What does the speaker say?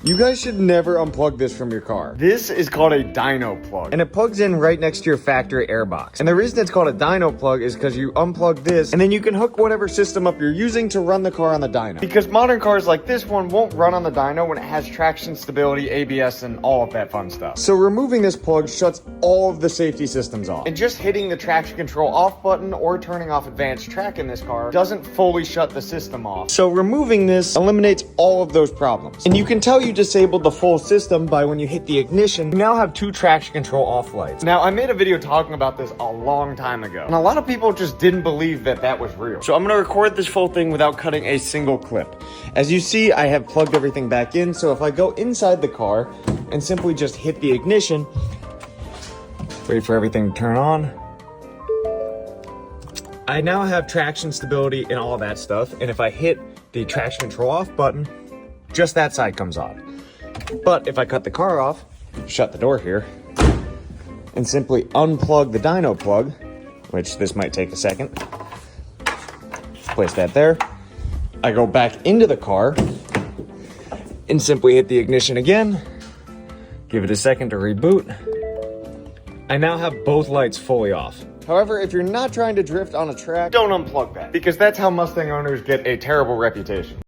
You guys should never unplug this from your car. This is called a dyno plug, and it plugs in right next to your factory air box. And the reason it's called a dyno plug is because you unplug this, and then you can hook whatever system up you're using to run the car on the dyno. Because modern cars like this one won't run on the dyno when it has traction, stability, ABS, and all of that fun stuff. So removing this plug shuts all of the safety systems off. And just hitting the traction control off button or turning off advanced track in this car doesn't fully shut the system off. So removing this eliminates all of those problems. And you can tell you disabled the full system by when you hit the ignition, you now have 2 traction control off lights. Now, I made a video talking about this a long time ago, and a lot of people just didn't believe that that was real. So I'm gonna record this full thing without cutting a single clip. As you see, I have plugged everything back in, so if I go inside the car and simply just hit the ignition, wait for everything to turn on, I now have traction, stability, and all of that stuff, and if I hit the traction control off button, just that side comes on. But if I cut the car off, shut the door here, and simply unplug the dyno plug, which this might take a second, place that there, I go back into the car and simply hit the ignition again, give it a second to reboot. I now have both lights fully off. However, if you're not trying to drift on a track, don't unplug that, because that's how Mustang owners get a terrible reputation.